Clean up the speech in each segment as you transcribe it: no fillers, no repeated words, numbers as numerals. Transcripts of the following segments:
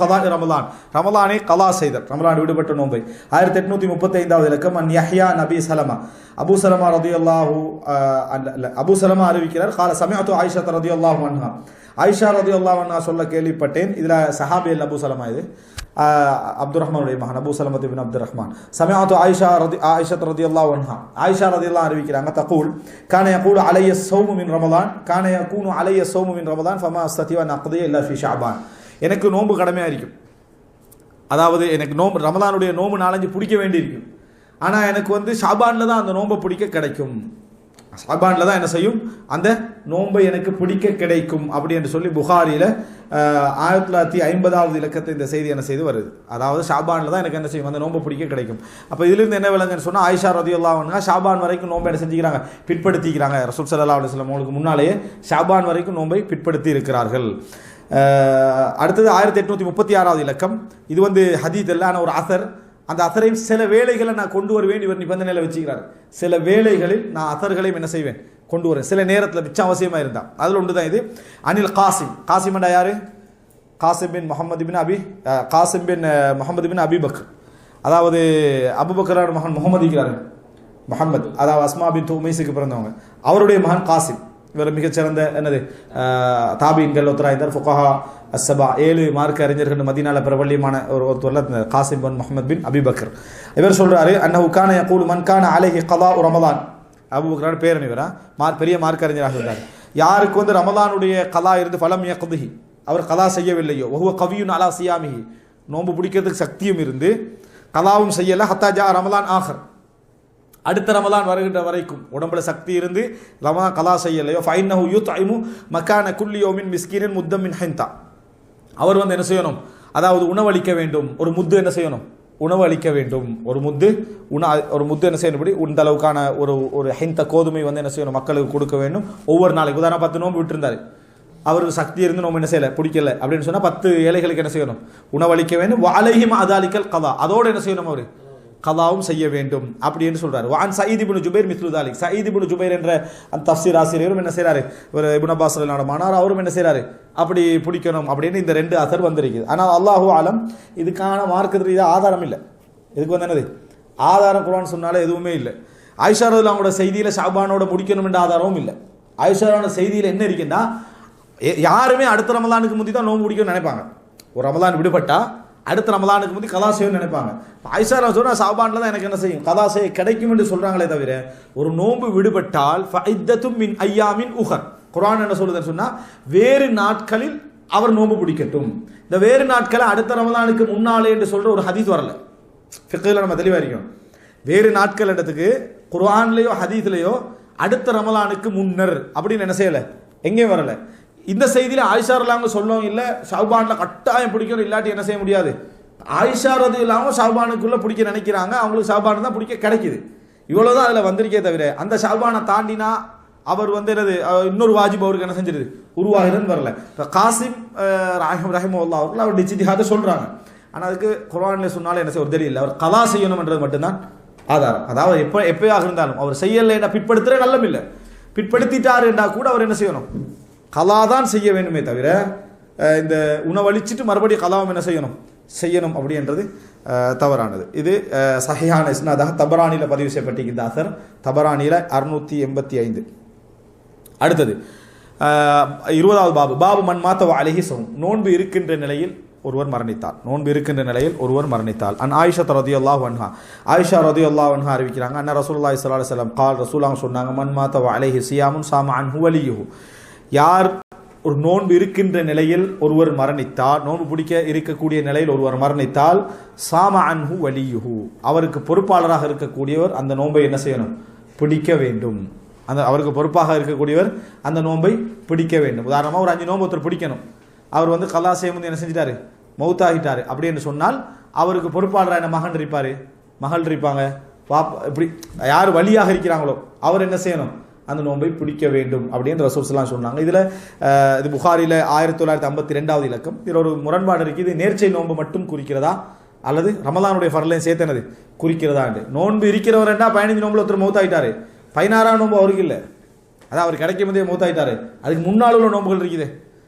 கதா ரமலான், ரமலானை கலா செய்தல், ரமலான் விடுபட்ட நோன்பை. 1835வது இலக்கம். அன் யஹ்யா நபி சலமா, அபூ சலமா ரலியல்லாஹு அபூ சலமா அறிவிக்கிறார். கால சமிஅத்து ஆயிஷா ரலியல்லாஹு அன்ஹா, ஆயிஷா ரலியல்லாஹு அன்ஹா சொல்ல கேள்விப்பட்டேன். இதுல சஹாபி அபூ சலமா, இது அப்துல் ரஹ்மானுடைய மகன் அபூ சலமத் இப்னு அப்துல் ரஹ்மான். சமிஅத்து ஆயிஷா ரலியல்லாஹு அன்ஹா, ஆயிஷா ரலியல்லாஹு அறிவிக்கிறாங்க. தகூல் கான யகூலு அலைய ஸௌமு மின் ரமலான், கான யகூனு அலைய ஸௌமு மின் ரமலான் ஃபமா அஸ்ததிவ நக்திய இல்லா ஃபி ஷஅபான். எனக்கு நோன்பு கடமையா இருக்கும், அதாவது எனக்கு நோம்பு ரமலானுடைய நோம்பு 4-5 பிடிக்க வேண்டியிருக்கும். ஆனால் எனக்கு வந்து ஷாபானில் தான் அந்த நோம்பை பிடிக்க கிடைக்கும், ஷாபானில் தான் என்ன செய்யும், அந்த நோன்பை எனக்கு பிடிக்க கிடைக்கும் அப்படி என்று சொல்லி புகாரியில் 1950வது இலக்கத்தை இந்த செய்தி என்ன செய்து வருது. அதாவது ஷாபானில் தான் எனக்கு என்ன செய்யும், அந்த நோன்பை பிடிக்க கிடைக்கும். அப்போ இதிலிருந்து என்ன விளங்குன்னு சொன்னால், ஆயிஷா ரலியல்லாஹு அன்ஹா ஷாபான் வரைக்கும் நோன்பை என்ன செஞ்சுக்கிறாங்க, பிற்படுத்திக்கிறாங்க. ரசூல் ஸல்லல்லாஹு அலைஹி வஸல்லம் அவங்களுக்கு முன்னாலேயே ஷாபான் வரைக்கும் நோன்பை பிற்படுத்தி இருக்கிறார்கள். அடுத்தது 1836வது இலக்கம். இது வந்து ஹதீத் அல்ல, ஆனால் ஒரு அசர். அந்த அசரையும் சில வேளைகளை நான் கொண்டு வருவேன் இவர் நிபந்தனையில் வச்சுக்கிறார். சில வேளைகளில் நான் அசர்களையும் என்ன செய்வேன், கொண்டு வருவேன், சில நேரத்தில் மிச்சம் அவசியமாக இருந்தால். அதில் ஒன்று தான் இது. அனில் காசிம், காசிம்டா யாரு, காசிம் பின் முகமது பின் அபி பக்கர், அதாவது அபுபக்கரோட மகன் முகமது இருக்கிறாரு, முகமது, அதாவது அஸ்மா பின் உமைஸுக்கு பிறந்தவங்க, அவருடைய மகன் காசிம். இவர் மிகச்சிறந்த என்னது தாபீன்கள் ஒருத்தராயிருந்தார். ஃபுகஹா அஸ்ஸபா, 7 மார்க்க அறிஞர்கள் மதீனால பிரபல்யமான ஒருத்தர் காசிம் பின் முஹம்மது பின் அபி பக்கர். இவர் சொல்றாரு, அன்னஹு கான யகூலு மன் கான அலைஹி கதாஉ ரமலான், அபூபக்கரோட பேரன் இவரா, பெரிய மார்க்க அறிஞராக இருந்தார். யாருக்கு வந்து ரமலானுடைய கலா இருந்து ஃபலம் யக்திஹி, அவர் கலா செய்யவில்லையோ, வஹுவ கவியுன் அலா சியாமிஹி, நோன்பு பிடிக்கிறதுக்கு சக்தியும் இருந்து கலாவும் செய்யல, ஹத்தா ஜா ரமலான் ஆஹர், அடுத்த ரமலான் வருகின்ற வரைக்கும் உடம்புல சக்தி இருந்து ரமலான் கலா செய்யலையோ, ஃபைன்னஹு யுத்இமு மக்கான குல்லி யௌமின் மிஸ்கீனின் முத்தம் மின் ஹிந்தா, அவர் வந்து என்ன செய்யணும், அதாவது உணவளிக்க வேண்டும், ஒரு முத்து என்ன செய்யணும், உணவு அளிக்க வேண்டும், ஒரு முத்து என்ன செய்யணும், இந்த அளவுக்கான ஒரு ஹிந்த கோதுமை வந்து என்ன செய்யணும், மக்களுக்கு கொடுக்க வேண்டும் ஒவ்வொரு நாளைக்கு. உதாரணம் 10 நோன்பு விட்டுருந்தாரு, அவருக்கு சக்தி இருந்து நோம்பு என்ன செய்யலை, பிடிக்கல அப்படின்னு சொன்னால் 10 ஏழைகளுக்கு என்ன செய்யணும், உணவளிக்க வேண்டும். அலைஹிம் அதாலிக்கல் கதா, அதோடு என்ன செய்யணும், அவர் கலாவும் செய்ய வேண்டும் அப்படின்னு சொல்றாரு. வான் சயீத் இப்னு ஜுபைர் மிஸ்லு தாலிக், சயீத் இப்னு ஜுபைர் என்ற அந்த தஃப்சீர் ஆசிரியரும் என்ன செய்றாரு, இவர் இப்னு அப்பாஸ் ரலியல்லாஹு அன்ஹு அவரும் என்ன செய்றாரு, அப்படி பிடிக்கணும் அப்படின்னு இந்த 2 அசர் வந்திருக்குது. ஆனால் அல்லாஹு ஆலம் இதுக்கான மார்க்க ரீதியா ஆதாரம் இல்லை. இதுக்கு வந்து என்னது ஆதாரம், குர்ஆன் சொன்னாலே எதுவுமே இல்லை. ஆயிஷா ரலியல்லாஹு அவங்களோட செய்தியில ஷாபானோட முடிக்கணும் என்ற ஆதாரமும் இல்லை. ஆயிஷாவோட செய்தியில் என்ன இருக்குன்னா, யாருமே அடுத்த ரமலானுக்கு முந்தி தான் நோன்பு பிடிக்கணும்னு நினைப்பாங்க. ஒரு ரமலான் விடுபட்டா அடுத்த ரமலானுக்கு முந்தி கதா செய்யணும்னு நினைப்பாங்க. ஆயிஷா சொல்றா ஷாபான்ல தான் எனக்கு என்ன செய்யும், கதா செய்ய கிடைக்கும் என்று சொல்றாங்களே தவிர, ஒரு நோன்பு விடுபட்டால் ஃபஇத்தத்தும் மின் ஐயாமின் உஹர், குர்ஆன் என்ன சொல்லுதுன்னு சொன்னா, வேறு நாட்களில் அவர் நோன்பு பிடிக்கட்டும். இந்த வேறு நாட்களை அடுத்த ரமலானுக்கு முன்னாலே என்று சொல்ற ஒரு ஹதீஸ் வரல. ஃபிக்ஹ்ல நம்ம தெளிவா இருக்கோம். வேறு நாட்கள் இடத்துக்கு குர்ஆன்லயோ ஹதீஸ்லயோ அடுத்த ரமலானுக்கு முன்னர் அப்படின்னு என்ன செய்யல, எங்கேயும் வரல. இந்த செய்தியில ஆயிஷா ரலியல்லாஹு சொல்லவும் இல்லை, ஷாபான்ல கட்டாயம் பிடிக்கணும், இல்லாட்டி என்ன செய்ய முடியாது. ஆயிஷா ரலியல்லாஹு ஷாபானுக்குள்ள பிடிக்க நினைக்கிறாங்க, அவங்களுக்கு ஷாபான் தான் பிடிக்க கிடைக்குது, இவ்வளவுதான் அதுல வந்திருக்கே தவிர, அந்த ஷாபானை தாண்டினா அவர் வந்து என்னது இன்னொரு வாஜிப் அவருக்கு என்ன செஞ்சிருது, உருவாகிறன்னு வரல. காசிம் ரஹிமஹுல்லாஹ் அவர்கள் அவர் இஜ்திஹாத சொல்றாங்க. ஆனால் அதுக்கு குர்ஆன்ல சொன்னாலும் என்ன செய்ய ஒரு தெரியல, அவர் கலா செய்யணும்ன்றது மட்டும்தான் ஆதாரம். அதாவது எப்பயாக இருந்தாலும் அவர் செய்யலைன்னா பிற்படுத்துற நல்லம் இல்லை, பிற்படுத்திட்டாரு என்றா கூட அவர் என்ன செய்யணும், கலா தான் செய்ய வேண்டுமே தவிர, இந்த உணவளிச்சுட்டு மறுபடியும் கலாவும் என்ன செய்யணும் அப்படின்றது தவறானது. இது சஹீஹான இஸ்னாதாக தபரானியில் பதிவு செய்யப்பட்டிருக்கின்ற அசர், தபரானியில் 685. அடுத்தது 20வது பாபு மன் மாத்த அலைஹி ஸௌம், நோன்பு இருக்கின்ற நிலையில் ஒருவர் மரணித்தால். அன் ஆயிஷா ரலியல்லாஹு அன்ஹா, ஆயிஷா ரலியல்லாஹு அன்ஹா அறிவிக்கிறாங்க, அன்ன ரசூலுல்லாஹி ஸல்லல்லாஹு அலைஹி வஸல்லம் கால், ரசூலுல்லாஹ் சொன்னாங்க, மன் மாத்த அலைஹி சியாமுன் சாம அன்ஹு வலியுஹு, யார் ஒரு நோன்பு இருக்கின்ற நிலையில் ஒருவர் மரணித்தால், நோன்பு பிடிக்க இருக்கக்கூடிய நிலையில் ஒருவர் மரணித்தால், சாம அன்ஹு வலியுஹு, அவருக்கு பொறுப்பாளராக இருக்கக்கூடியவர் அந்த நோன்பை என்ன செய்யணும், பிடிக்க வேண்டும். அவருக்கு பொறுப்பாக இருக்கக்கூடியவர் அந்த நோன்பை பிடிக்க வேண்டும். உதாரணமாக ஒரு 5 நோன்பு ஒருத்தர் பிடிக்கணும், அவர் வந்து கலா செய்யும் போது என்ன செஞ்சிட்டாரு, மௌத்தாகிட்டாரு அப்படின்னு சொன்னால், அவருக்கு பொறுப்பாளராக என்ன மகன் இருப்பாங்க, இப்படி யார் வலியாக இருக்கிறாங்களோ அவர் என்ன செய்யணும், அந்த நோன்பை பிடிக்க வேண்டும் அப்படின்னு ரசூல் ஸல்லல்லாஹு அலைஹி வஸல்லம் சொன்னாங்க. இதில் இது புகாரில 1952வது இலக்கம். இதில் ஒரு முரண்பாடு இருக்குது. இது நேர்ச்சை நோன்பு மட்டும் குறிக்கிறதா அல்லது ரமலானுடைய ஃபர்லையும் சேர்த்தனது குறிக்கிறதா என்று. நோன்பு இருக்கிறவர் என்ன 15 நோன்புல ஒருத்தர் மௌத்தாயிட்டாரு, 16ஆம் நோன்பு அவருக்கு இல்லை, அதான் அவர் கிடைக்கும் போதே மௌத்தாயிட்டாரு, அதுக்கு முன்னால் உள்ள நோன்புகள் இருக்குது,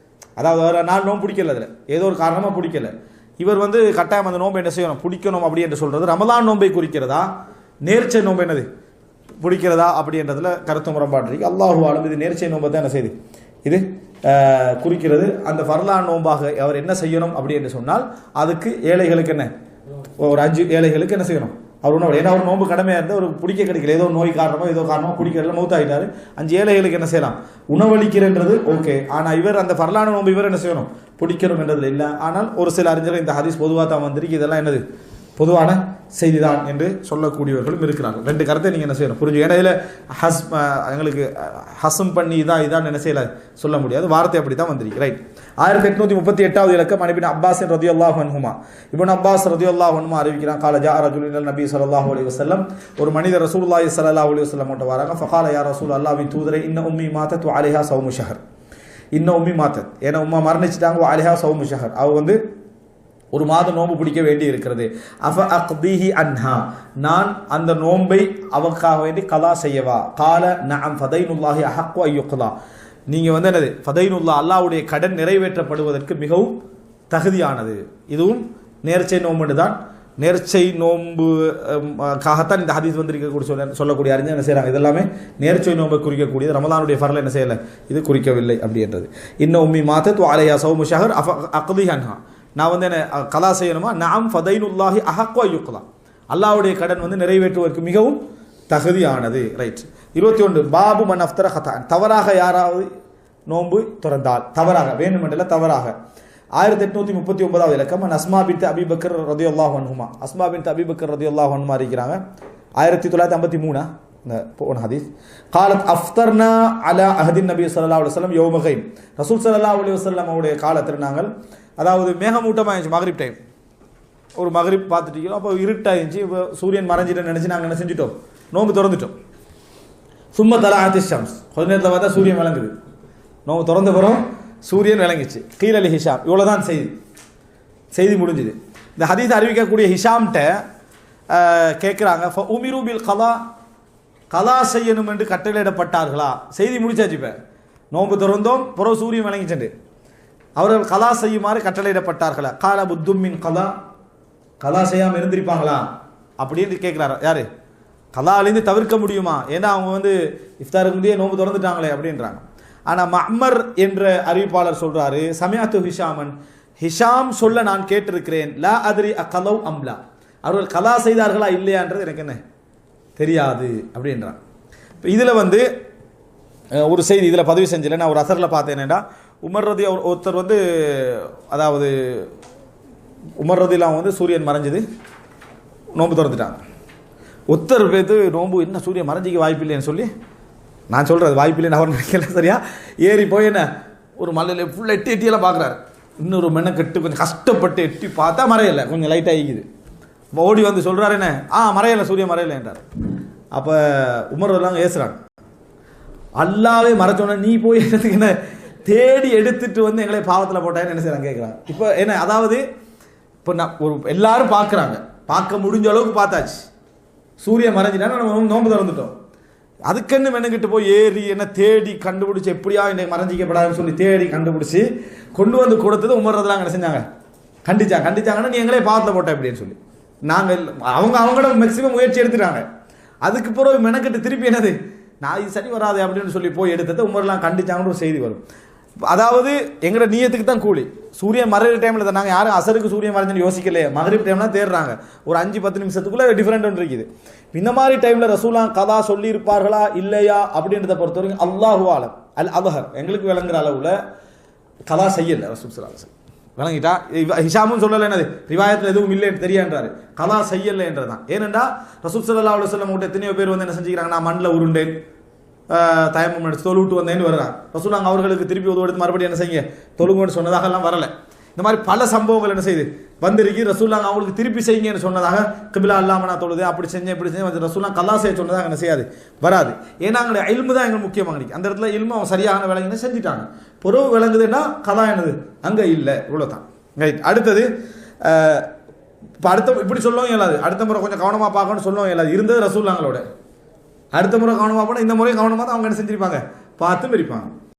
அதாவது அவர் 4 நோன்பு பிடிக்கல, அதில் ஏதோ ஒரு காரணமாக பிடிக்கல. இவர் வந்து கட்டாயம் அந்த நோன்பை என்ன செய்யணும் பிடிக்கணும் அப்படி என்று சொல்றது ரமலான் நோன்பை குறிக்கிறதா நேர்ச்சை நோன்பு என்னது பிடிக்கிறதா அப்படின்றதுல கருத்து முரண்பாடு இருக்கு. அல்லாஹு ஆலம் இது நேர்ச்சை நோன்பை தான் என்ன செய்யுது இது குறிக்கிறது. அந்த ஃபர்லான் நோன்பாக அவர் என்ன செய்யணும் அப்படி என்று சொன்னால் அதுக்கு ஏழைகளுக்கு என்ன ஒரு 5 ஏழைகளுக்கு என்ன செய்யணும் அவர் உணவு. ஏன்னா ஒரு நோன்பு கடமையாக இருந்தால் ஒரு பிடிக்க கிடைக்கல, ஏதோ நோய் காரணமோ ஏதோ காரணமோ குடிக்கிறதுல மௌத்தாயிட்டாரு. 5 ஏழைகளுக்கு என்ன செய்யலாம் உணவளிக்கிறன்றது ஓகே. ஆனால் இவர் அந்த ஃபர்லான நோன்பு இவர் என்ன செய்யணும் பிடிக்கணும் என்றதுல இல்லை. ஆனால் ஒரு சில அறிஞர்கள் இந்த ஹதீஸ் பொதுவாக தான் வந்திருக்கு, இதெல்லாம் என்னது பொதுவான செய்திதான் என்று சொல்லக்கூடியவர்களும் இருக்கிறார்கள். 2 கருத்தை நீங்கள் என்ன செய்யணும் புரிஞ்சு. ஏன்னா இதில் எங்களுக்கு ஹசம் பண்ணி இதான் என்ன செய்யல சொல்ல முடியாது, வார்த்தை அப்படி தான் வந்திருக்கு. ரைட். 1838வது இலக்கம் இப்னு அப்பாஸ் ரலியல்லாஹு அன்ஹுமா. இப்னு அப்பாஸ் ரலியல்லாஹு அன்ஹுமா அறிவிக்கிறான், கால ஜா ரஜுலுன் நபி ஸல்லல்லாஹு அலைஹி வஸல்லம், ஒரு மனிதர் ரசூலுல்லாஹி ஸல்லல்லாஹு அலைஹி வஸல்லம் கிட்ட வராங்க. ஃபகால யா ரசூல் அல்லாஹ்வின் தூதரே, இன்ன உம்மி மாத்தத் வ அலைஹா ஸௌமு ஷஹர். இன்ன உம்மி மாத்தத், ஏன்னா உம்மா மரணிச்சிட்டாங்க, வ அலைஹா ஸௌமு ஷஹர், அவ வந்து ஒரு மாதம் நோன்பு பிடிக்க வேண்டி இருக்கிறது. அஃப அக்தீஹி அன்ஹா, நான் அந்த நோன்பை அவக்காக வேண்டி கலா செய்யவா? கால நஅம் ஃபதைனுல்லாஹி அஹக்கு அய்யுக்லா, நீங்க வந்து என்னது ஃபதைனுல்லா அல்லாஹ்வுடைய கடன் நிறைவேற்றப்படுவதற்கு மிகவும் தகுதியானது. இதுவும் நேர்ச்சை நோன்பு தான். நேர்ச்சை நோன்பு காகத்தான் இந்த ஹதீஸ் வந்திருக்க சொல்லக்கூடிய அறிஞர் என்ன செய்யறாங்க, இதெல்லாமே நேர்ச்சை நோன்பை குறிக்கக்கூடியது. ரமலானுடைய ஃபர்ல என்ன செய்யலை, இது குறிக்கவில்லை அப்படின்றது. இன்னும் உம்மி மாத்தத் அலையா சௌமு ஷஹர் அஃப அக்தீஹி அன்ஹா, நான் வந்து என்ன கலா செய்யணுமா? நாம் ஃபதைனுல்லாஹி அஹக்கு அய்யுக்லா, அல்லாஹ்வுடைய கடன் வந்து நிறைவேற்றுவதற்கு மிகவும் தகுதியானது. ரைட். 21 பாபு மன் அஃப்தர ஹதான், தவறாக யாராவது நோன்பு திறந்தால், தவறாக வேண்டுமென்றல தவறாக. 1839வது இலக்கம் அஸ்மா பின்த் அபி பக்கர் ரலியல்லாஹு அன்ஹுமா. அஸ்மா பின்த் அபி பக்கர் ரலியல்லாஹு அன்ஹுமா இருக்கிறாங்க 1953 இந்த போன ஹதீஸ். காலத் அஃப்தர்னா அலா அஹதின் நபி ஸல்லல்லாஹு அலைஹி வஸல்லம் யௌம கைம், ரசூல் ஸல்லல்லாஹு அலைஹி வஸல்லம் அவருடைய காலத்தில் நாங்கள், அதாவது மேகமூட்டமாக இருந்துச்சு மகரிப் டைம், ஒரு மகரிப் பார்த்துட்டீங்களோ அப்போ இருட்டாயிருந்துச்சு, இப்போ சூரியன் மறைஞ்சிட்டு நினச்சி நாங்கள் என்ன செஞ்சுட்டோம், நோம்பு திறந்துட்டோம். சும்மா தலாஅத்தி ஷம்ஸ், கொஞ்ச நேரத்தில் பார்த்தா சூரியன் விளங்குது, நோம்பு திறந்த பிறகு சூரியன் விளங்கிச்சு. கீல் அலி ஹிஷாம், இவ்வளோதான் செய்தி முடிஞ்சுது. இந்த ஹதீஸ் அறிவிக்கக்கூடிய ஹிஷாம்கிட்ட கேட்குறாங்க, உமிரு பில் கலா, கலா செய்யணும் என்று கட்டளையிடப்பட்டார்களா? செய்தி முடிச்சாச்சு, இப்போ நோம்பு திறந்தோம், பிறகு சூரியன் விளங்கிச்சு, அவர்கள் கலா செய்யுமாறு கட்டளையிடப்பட்டார்களா? கால புத்துமின் கலா, கலா செய்யாமல் இருந்திருப்பாங்களா அப்படின்னு கேட்குறாரு. யாரு? கலாலேருந்து தவிர்க்க முடியுமா? ஏன்னா அவங்க வந்து இஃப்தாருக்கு முந்தைய நோம்பு திறந்துட்டாங்களே அப்படின்றாங்க. ஆனால் மஅ்மர் என்ற அறிவிப்பாளர் சொல்றாரு, சமிஅத்து ஹிஷாமன், ஹிஷாம் சொல்ல நான் கேட்டிருக்கிறேன், லா அத்ரி அகலவ் அம்லா, அவர்கள் கலா செய்தார்களா இல்லையான்றது எனக்கு என்ன தெரியாது அப்படின்றான். இப்போ இதில் வந்து ஒரு செய்தி இதில் பதிவு செஞ்சல, நான் ஒரு அசரில் பார்த்தேன். என்னடா உமர் ரதி ஒருத்தர் வந்து, அதாவது உமர் ரதிலாம் வந்து சூரியன் மறைஞ்சது நோன்பு திறந்துட்டாங்க. ஒருத்தர் பேத்து நோன்பு என்ன சூரியன் மறைஞ்சிக்க வாய்ப்பு இல்லைன்னு சொல்லி, நான் சொல்கிறது வாய்ப்பு இல்லைன்னு அவர் நினைக்கல, சரியா? ஏறி போய் என்ன ஒரு மலையில் ஃபுல்லாக எட்டியெல்லாம் பார்க்குறாரு. இன்னொரு மெனக்கெட்டு கொஞ்சம் கஷ்டப்பட்டு எட்டி பார்த்தா மறையலை, கொஞ்சம் லைட்டாக ஆகிக்குது. ஓடி வந்து சொல்கிறாரு, என்ன மறையலை, சூரியன் மறையலை என்றார். அப்போ உமர் எல்லாம் ஏசுறாங்க, அல்லாவே மறைச்சோன்னா நீ போய் என்னத்துக்கு என்ன தேடி எடுத்துட்டு வந்து எங்களை பாவத்தில் போட்டான்னு என்ன செய்யறாங்க கேட்குறாங்க. இப்போ என்ன, அதாவது இப்போ நான் ஒரு எல்லாரும் பார்க்குறாங்க, பார்க்க முடிஞ்ச அளவுக்கு பார்த்தாச்சு, சூரியன் மறைஞ்சினா நம்ம நோன்பு திறந்துட்டோம். அதுக்குன்னு மெனக்கிட்டு போய் ஏறி என்ன தேடி கண்டுபிடிச்சி எப்படியா இன்னைக்கு மறைஞ்சிக்கப்படாதுன்னு சொல்லி தேடி கண்டுபிடிச்சி கொண்டு வந்து கொடுத்தது உமர்றதுலாம் என்ன செஞ்சாங்க, கண்டிச்சாங்கன்னா நீ எங்களே பாவத்தில் போட்டேன் அப்படின்னு சொல்லி. நாங்கள் அவங்களோட மேக்சிமம் முயற்சி எடுத்துட்டாங்க. அதுக்கு பிறகு மெனக்கிட்டு திருப்பி என்னது நான் இது சரி வராது அப்படின்னு சொல்லி போய் எடுத்ததை உமர்லாம் கண்டிச்சாங்கன்னு ஒரு செய்தி வரும். அதாவது எங்களோட நியத்துக்கு தான் கூலி. சூரியன் மறைகிற டைமில் தான், நாங்கள் யாரும் அசருக்கு சூரியன் மறைஞ்சுன்னு யோசிக்கலையே, மகரிப் டைம்லாம் தேடுறாங்க, ஒரு 5-10 நிமிஷத்துக்குள்ளே டிஃப்ரெண்ட் ஒன்று இருக்குது. இந்த மாதிரி டைமில் ரசூலா கதா சொல்லி இருப்பார்களா இல்லையா அப்படின்றத பொறுத்த வரைக்கும் அல்லாஹு ஆலம் அல் அபஹர், எங்களுக்கு விளங்குற அளவில் கதா செய்யலை ரசூல் ஸல்லல்லாஹு அலைஹி வஸல்லம். விளங்கிட்டா? ஹிஷாமும் சொல்லலை, என்னது ரிவாயத்தில் எதுவும் இல்லைன்னு தெரியான்றாரு, கலா செய்யலை என்றதான். ஏனென்றா ரசூல் ஸல்லல்லாஹு அலைஹி வஸல்லம் கிட்ட எத்தனையோ பேர் வந்து என்ன செஞ்சுக்கிறாங்க, நான் மண்ணில் உருண்டேன், தயமம் எடுத்து தொழுவிட்டு வந்தேன்னு வர்றாங்க. ரசூலுல்லாஹ் அவர்களுக்கு திருப்பி உதவி எடுத்து மறுபடியும் என்ன செய்யுங்க தொழுங்கன்னு சொன்னதாக எல்லாம் வரலை. இந்த மாதிரி பல சம்பவங்கள் என்ன செய்யுது வந்திருக்கு. ரசூலுல்லாஹ் அவங்களுக்கு திருப்பி செய்யுங்கன்னு சொன்னதாக, கிபிலா இல்லாமல் நான் தொழுது அப்படி செஞ்சேன் இப்படி செஞ்சேன், ரசூலுல்லாஹ் கல்லா செய்ய சொன்னதாக என்ன செய்யாது, வராது. ஏன்னா அங்கே இல்மு தான் எங்களுக்கு முக்கியமாக கிடைக்கும். அந்த இடத்துல இல்மு அவன் சரியான விளங்குன்னு செஞ்சுட்டாங்க. பொறவு விளங்குதுன்னா கலா என்னது அங்கே இல்லை, இவ்வளோதான். ரைட். அடுத்தது இப்போ இப்படி சொல்லவும் இயலாது, அடுத்த முறை கொஞ்சம் கவனமாக பார்க்கணும்னு சொல்லவும் இயலாது. இருந்தது ரசூலுல்லாஹ்ங்களோட, அடுத்த முறை கவனமாக போனால் இந்த முறை கவனமாக தான் அவங்க என்ன செஞ்சிருப்பாங்க, பார்த்தும் இருப்பாங்க.